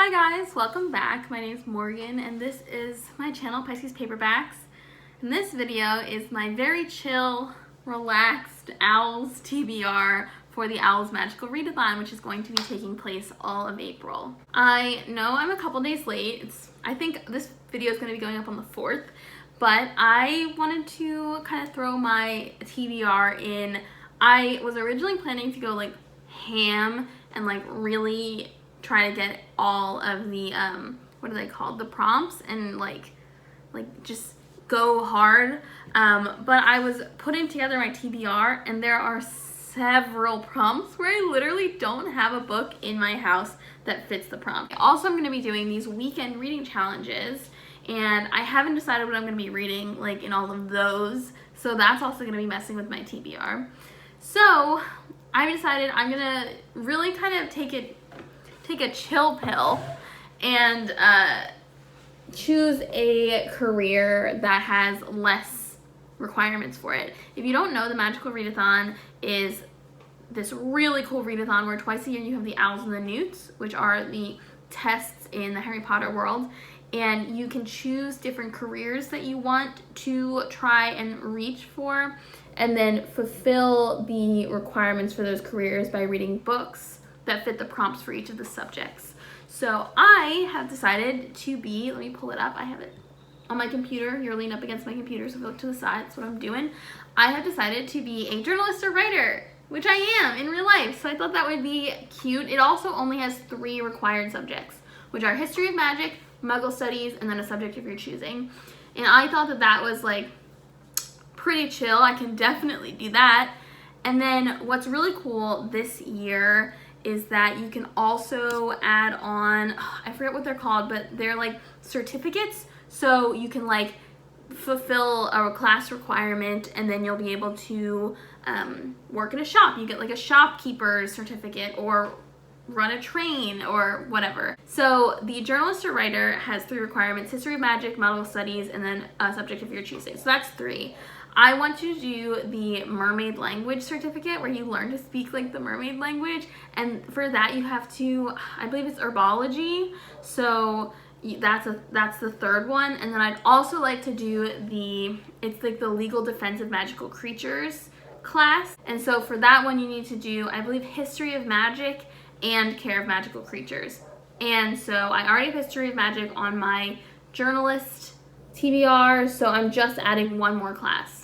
Hi guys, welcome back. My name is Morgan and this is my channel, Pisces Paperbacks. And this video is my very chill, relaxed OWLs TBR for the OWLs Magical Readathon, which is going to be taking place all of April. I know I'm a couple days late. I think this video is going to be going up on the 4th, but I wanted to kind of throw my TBR in. I was originally planning to go like ham and like really try to get all of the what are they called, the prompts, and like just go hard, but I was putting together my TBR and there are several prompts where I literally don't have a book in my house that fits the prompt. Also, I'm going to be doing these weekend reading challenges and I haven't decided what I'm going to be reading like in all of those, so that's also going to be messing with my TBR. So I decided I'm going to really kind of take a chill pill and choose a career that has less requirements for it. If you don't know, the Magical Readathon is this really cool readathon where twice a year you have the Owls and the Newts, which are the tests in the Harry Potter world, and you can choose different careers that you want to try and reach for, and then fulfill the requirements for those careers by reading books that fit the prompts for each of the subjects. So I have decided to be, let me pull it up, I have it on my computer. You're leaning up against my computer, so if you look to the side, that's what I'm doing. I have decided to be a journalist or writer, which I am in real life, so I thought that would be cute. It also only has 3 required subjects, which are History of Magic, Muggle Studies, and then a subject of your choosing. And I thought that that was like pretty chill. I can definitely do that. And then what's really cool this year is that you can also add on, I forget what they're called, but they're like certificates. So you can like fulfill a class requirement and then you'll be able to work in a shop. You get like a shopkeeper's certificate or run a train or whatever. So the journalist or writer has 3 requirements: History of Magic, Muggle Studies, and then a subject of your choosing. So that's 3. I want to do the mermaid language certificate where you learn to speak like the mermaid language, and for that you have to, I believe it's herbology, so that's the 3rd one. And then I'd also like to do it's like the legal defense of magical creatures class, and so for that one you need to do, I believe, history of magic and care of magical creatures. And so I already have history of magic on my journalist TBR, so I'm just adding 1 more class.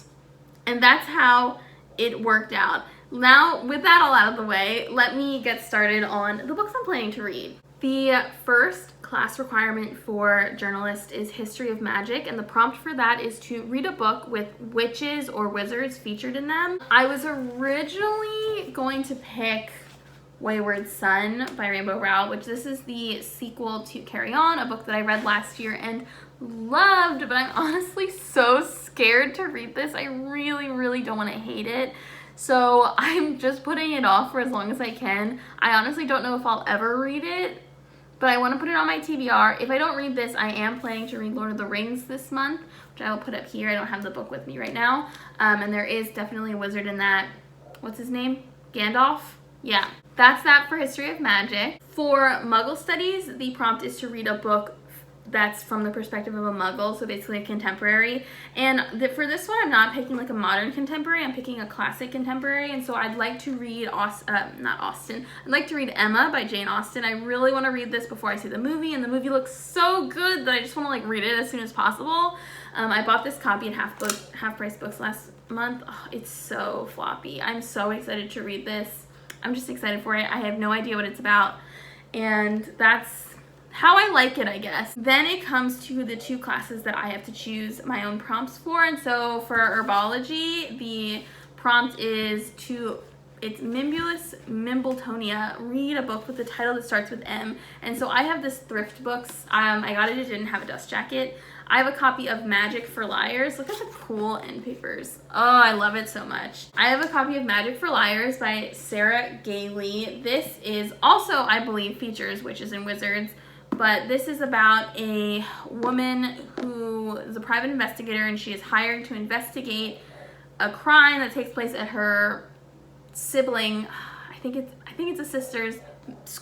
And that's how it worked out. Now, with that all out of the way, let me get started on the books I'm planning to read. The first class requirement for journalist is History of Magic, and the prompt for that is to read a book with witches or wizards featured in them. I was originally going to pick Wayward Son by Rowell, which this is the sequel to Carry On, a book that I read last year and loved, but I'm honestly so scared to read this. I really don't want to hate it. So I'm just putting it off for as long as I can. I honestly don't know if I'll ever read it, but I want to put it on my TBR. If I don't read this, I am planning to read Lord of the Rings this month, which I will put up here. I don't have the book with me right now. And there is definitely a wizard in that. What's his name? Gandalf? Yeah. That's that for History of Magic. For Muggle Studies, the prompt is to read a book that's from the perspective of a Muggle, so basically a contemporary. And for this one, I'm not picking like a modern contemporary, I'm picking a classic contemporary, and so I'd like to read, not Austen, I'd like to read Emma by Jane Austen. I really want to read this before I see the movie, and the movie looks so good that I just want to like read it as soon as possible. I bought this copy at Half Price Books last month. Oh, it's so floppy. I'm so excited to read this. I'm just excited for it. I have no idea what it's about, and that's how I like it, I guess. Then it comes to the 2 classes that I have to choose my own prompts for, and so for herbology, the prompt is it's Mimbulus Mimbletonia, read a book with a title that starts with M. And so I have this thrift books. I got it didn't have a dust jacket. I have a copy of Magic for Liars. Look at the cool end papers. Oh, I love it so much. I have a copy of Magic for Liars by Sarah Gailey. This is also, I believe, features witches and wizards, but this is about a woman who is a private investigator, and she is hired to investigate a crime that takes place at her sibling, I think it's a sister's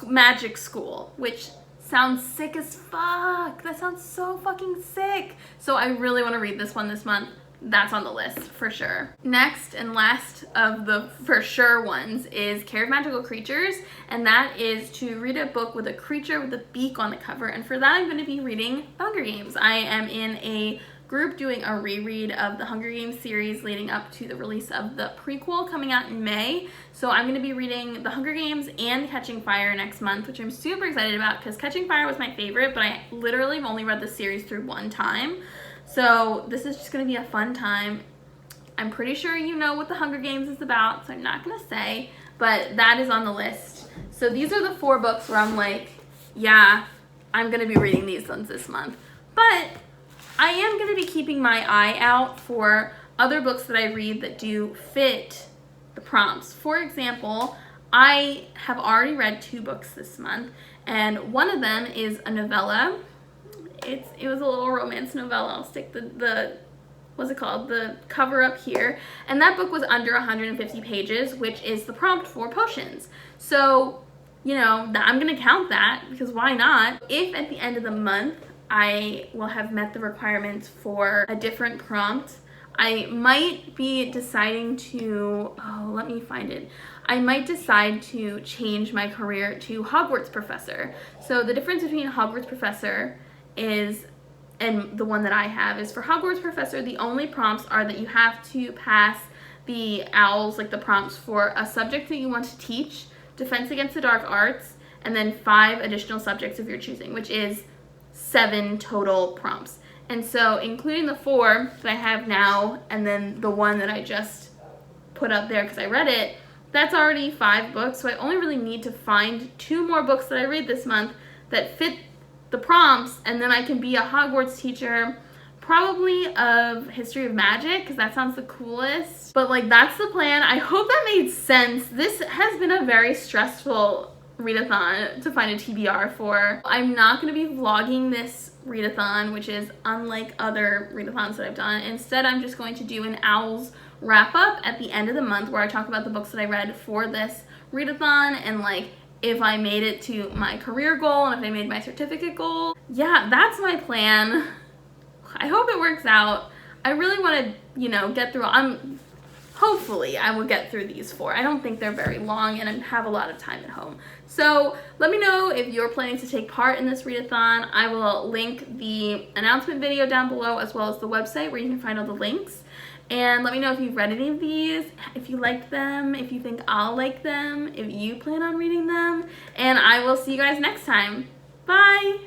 magic school, which sounds sick as fuck. That sounds so fucking sick. So I really want to read this one this month. That's on the list for sure. Next and last of the for sure ones is Care of Magical Creatures, and that is to read a book with a creature with a beak on the cover. And for that, I'm going to be reading The Hunger Games. I am in a group doing a reread of the Hunger Games series leading up to the release of the prequel coming out in May. So I'm going to be reading The Hunger Games and Catching Fire next month, which I'm super excited about because Catching Fire was my favorite, but I literally have only read the series through one time. So this is just going to be a fun time. I'm pretty sure you know what The Hunger Games is about, so I'm not going to say, but that is on the list. So these are the 4 books where I'm like, yeah, I'm going to be reading these ones this month. But I am going to be keeping my eye out for other books that I read that do fit the prompts. For example, I have already read 2 books this month, and one of them is a novella. It was a little romance novella. I'll stick what's it called? The cover up here. And that book was under 150 pages, which is the prompt for potions. So, you know, I'm going to count that because why not? If at the end of the month I will have met the requirements for a different prompt, I might be deciding to, let me find it. I might decide to change my career to Hogwarts professor. So the difference between Hogwarts professor and the one that I have is for Hogwarts professor, the only prompts are that you have to pass the OWLs, like the prompts for a subject that you want to teach, Defense Against the Dark Arts, and then 5 additional subjects of your choosing, which is 7 total prompts. And so including the 4 that I have now and then the one that I just put up there because I read it, that's already 5 books. So I only really need to find 2 more books that I read this month that fit the prompts, and then I can be a Hogwarts teacher, probably of History of Magic, because that sounds the coolest. But like, that's the plan. I hope that made sense. This has been a very stressful readathon to find a TBR for. I'm not going to be vlogging this readathon, which is unlike other readathons that I've done. Instead, I'm just going to do an OWLs wrap up at the end of the month where I talk about the books that I read for this readathon and like if I made it to my career goal and if I made my certificate goal. Yeah, that's my plan. I hope it works out. I really want to, you know, get through. Hopefully I will get through these 4. I don't think they're very long and I have a lot of time at home. So let me know if you're planning to take part in this readathon. I will link the announcement video down below as well as the website where you can find all the links. And let me know if you've read any of these, if you liked them, if you think I'll like them, if you plan on reading them. And I will see you guys next time. Bye!